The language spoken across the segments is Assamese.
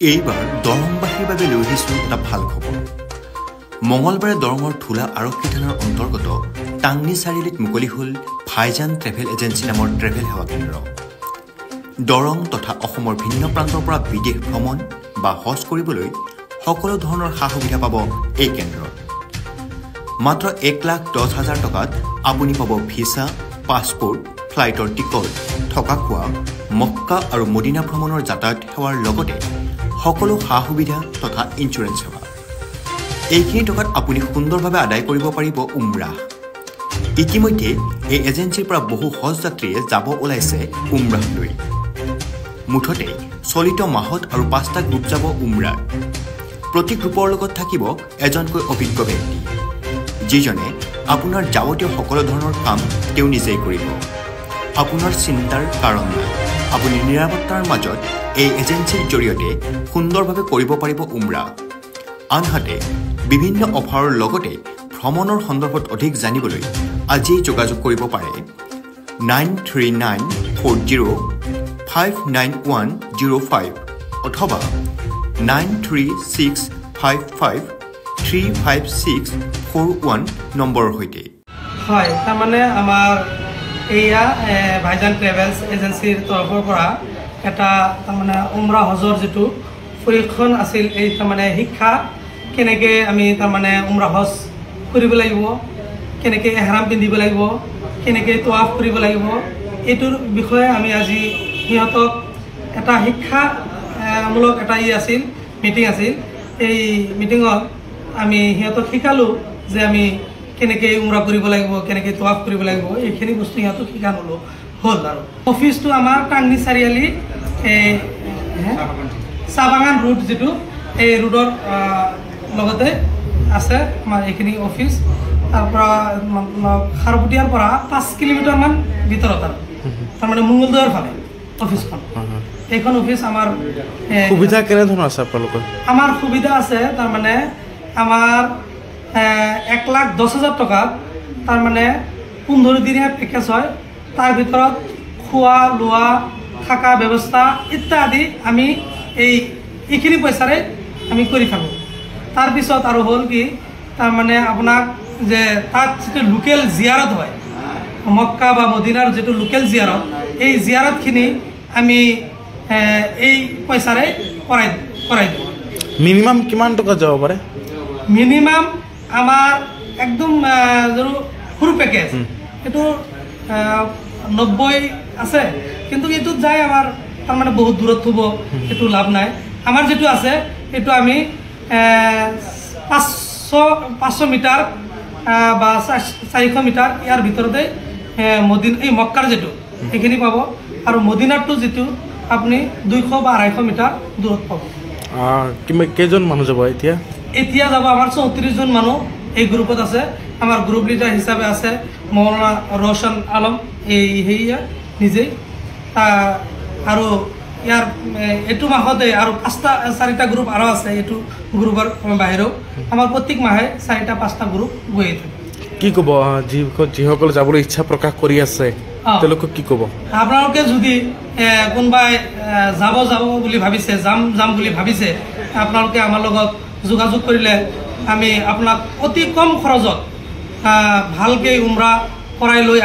এইবাৰ দৰংবাসীৰ বাবে লৈ আহিছোঁ এটা ভাল খবৰ। মঙলবাৰে দৰঙৰ থোলা আৰক্ষী থানাৰ অন্তৰ্গত টাংনি চাৰিআলিত মুকলি হ'ল ভাইজান ট্ৰেভেল এজেঞ্চি নামৰ ট্ৰেভেল সেৱা কেন্দ্ৰ। দৰং তথা অসমৰ ভিন্ন প্ৰান্তৰ পৰা বিদেশ ভ্ৰমণ বা হজ কৰিবলৈ সকলো ধৰণৰ সা সুবিধা পাব এই কেন্দ্ৰত। মাত্ৰ 1,10,000 টকাত আপুনি পাব ভিছা, পাছপোৰ্ট, ফ্লাইটৰ টিকট, থকা খোৱা, মক্কা আৰু মদিনা ভ্ৰমণৰ যাতায়াত সেৱাৰ লগতে সকলো সা সুবিধা তথা ইঞ্চুৰেঞ্চ সেৱা। এইখিনি টকাত আপুনি সুন্দৰভাৱে আদায় কৰিব পাৰিব উমৰাহ। ইতিমধ্যে এই এজেঞ্চিৰ পৰা বহু হজ যাত্ৰীয়ে যাব ওলাইছে উমৰাহলৈ। মুঠতে চলিত মাহত আৰু 5টা গ্ৰুপ যাব উমৰাহ। প্ৰতি গ্ৰুপৰ লগত থাকিব এজনকৈ অভিজ্ঞ ব্যক্তি, যিজনে আপোনাৰ যাৱতীয় সকলো ধৰণৰ কাম তেওঁ নিজেই কৰিব। আপোনাৰ চিন্তাৰ কাৰণ নাই। আপুনি নিৰাপত্তাৰ মাজত এই এজেঞ্চিৰ জৰিয়তে সুন্দৰভাৱে কৰিব পাৰিব উমৰাহ। আনহাতে বিভিন্ন অফাৰৰ লগতে ভ্ৰমণৰ সন্দৰ্ভত অধিক জানিবলৈ আজিয়েই যোগাযোগ কৰিব পাৰে 9394059105 অথবা 9365535641 নম্বৰৰ সৈতে। হয়, তাৰমানে আমাৰ এয়া ভাইজান ট্ৰেভেলছ এজেঞ্চিৰ তৰফৰ পৰা এটা তাৰমানে উমৰাহ হজৰ যিটো প্ৰশিক্ষণ আছিল, এই তাৰমানে শিক্ষা কেনেকৈ আমি তাৰমানে উমৰাহ হজ কৰিব লাগিব, কেনেকৈ এহৰাম পিন্ধিব লাগিব, কেনেকৈ তৱাফ কৰিব লাগিব, এইটোৰ বিষয়ে আমি আজি সিহঁতক এটা শিক্ষামূলক এটা আছিল মিটিং আছিল। এই মিটিঙত আমি সিহঁতক শিকালোঁ যে আমি কেনেকৈ উমৰাহ কৰিব লাগিব, কেনেকৈ তৱাফ কৰিব লাগিব, এইখিনি বস্তু সিহঁতক শিকালোঁ হ'ল। আৰু অফিচটো আমাৰ টাংনি চাৰিআলি চাহ বাগান ৰোড, যিটো এই ৰোডৰ লগতে আছে আমাৰ এইখিনি অফিচ। তাৰপৰা খাৰপুটীয়াৰ পৰা 5 কিলোমিটাৰমান ভিতৰত আৰু তাৰমানে মংগলদৈৰ ফালে অফিচখন। এইখন অফিচ আমাৰ সুবিধা কেনেধৰণৰ আছে আপোনালোকৰ? আমাৰ সুবিধা আছে তাৰমানে আমাৰ 1,10,000 টকাত তাৰমানে 15 দিনীয়া পেকেজ হয়। তাৰ ভিতৰত খোৱা লোৱা, থকা ব্যৱস্থা ইত্যাদি আমি এইখিনি পইচাৰে আমি কৰি থাকোঁ। তাৰপিছত আৰু হ'ল কি, তাৰমানে আপোনাক যে তাত যিটো লোকেল জিয়াৰত হয়, মক্কা বা মদিনাৰ যিটো লোকেল জিয়াৰত, এই জিয়াৰতখিনি আমি এই পইচাৰে কৰাই দিওঁ। মিনিমাম কিমান টকা যাব পাৰে? মিনিমাম আমাৰ একদম সৰু পেকেজ এইটো 90 আছে, কিন্তু এইটোত যায় আমাৰ তাৰমানে বহুত দূৰত থ'ব, এইটো লাভ নাই। আমাৰ যিটো আছে এইটো আমি 500 মিটাৰ বা 400 মিটাৰ ইয়াৰ ভিতৰতে এই মক্কাৰ যিটো সেইখিনি পাব, আৰু মদিনাৰটো যিটো আপুনি 200 বা 250 মিটাৰ দূৰত পাব। কেইজন মানুহ যাব এতিয়া যাব আমাৰ 34 জন মানুহ এই গ্ৰুপত আছে। আমাৰ গ্ৰুপ লিডাৰ হিচাপে আছে মৌলানা ৰোশন আলম, সেয়া নিজেই। আৰু ইয়াৰ এইটো মাহতে আৰু 4টা গ্ৰুপ আৰু আছে। এইটো গ্ৰুপৰ বাহিৰেও আমাৰ প্ৰত্যেক মাহে 4-5টা গ্ৰুপ গৈ থাকে। কি ক'ব যিসকলে যাবলৈ ইচ্ছা প্ৰকাশ কৰি আছে তেওঁলোকক কি ক'ব? আপোনালোকে যদি কোনোবাই যাব বুলি ভাবিছে, যাম বুলি ভাবিছে, আপোনালোকে আমাৰ লগত যোগাযোগ কৰিলে আমি আপোনাক অতি কম খৰচত ভালকৈ উমৰাহ কৰাই লৈ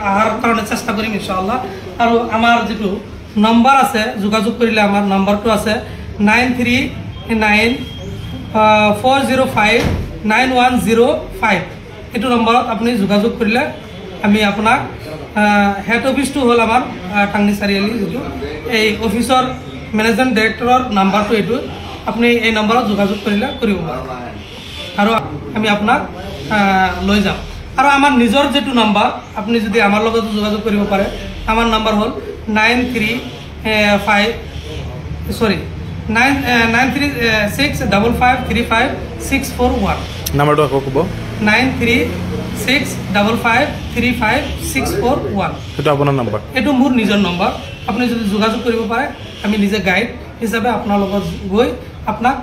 অহাৰ কাৰণে চেষ্টা কৰিম ইনশাআল্লাহ। আৰু আমাৰ যিটো নম্বৰ আছে, যোগাযোগ কৰিলে আমাৰ নম্বৰটো আছে 9394059105। এইটো নম্বৰত আপুনি যোগাযোগ কৰিলে আমি আপোনাক হেড অফিচটো হ'ল আমাৰ টাংনি চাৰিআলি, যিটো এই অফিচৰ মেনেজিং ডাইৰেক্টৰৰ নাম্বাৰটো এইটো, আপুনি এই নম্বৰত যোগাযোগ কৰিলে কৰিব পাৰে আৰু আমি আপোনাক লৈ যাম। আৰু আমাৰ নিজৰ যিটো নম্বৰ, আপুনি যদি আমাৰ লগত যোগাযোগ কৰিব পাৰে, আমাৰ নম্বৰ হ'ল 93655353641। নাম্বাৰটো আকৌ ক'ব। 93655353641। সেইটো আপোনাৰ নম্বৰ? এইটো মোৰ নিজৰ নম্বৰ। আপুনি যদি যোগাযোগ কৰিব পাৰে, আমি নিজে গাইড হিচাপে আপোনাৰ লগত গৈ আপোনাক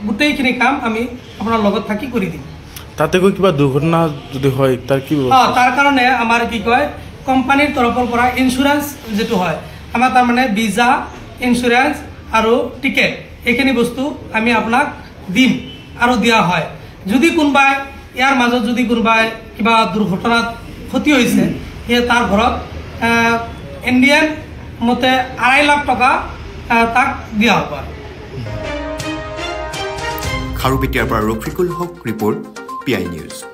গোটেইখিনি কাম আমি আপোনাৰ লগত থাকি কৰি দিম। তাতে গৈ কিবা দুৰ্ঘটনা যদি হয় তাৰ কি? তাৰ কাৰণে আমাৰ কি কয়, কোম্পানীৰ তৰফৰ পৰা ইঞ্চুৰেঞ্চ যিটো হয় আমাৰ, তাৰমানে ভিজা ইঞ্চুৰেঞ্চ আৰু টিকেট এইখিনি বস্তু আমি আপোনাক দিম আৰু দিয়া হয় যদি কোনোবাই ইয়াৰ মাজত যদি কোনোবাই কিবা দুৰ্ঘটনাত ক্ষতি হৈছে সেয়ে তাৰ ঘৰত ইণ্ডিয়ান মতে 2.5 লাখ টকা তাক দিয়া হ'ব খাৰুপেটীয়াৰ পৰা ৰফিকুল হক ৰিপৰ্ট PI নিউজ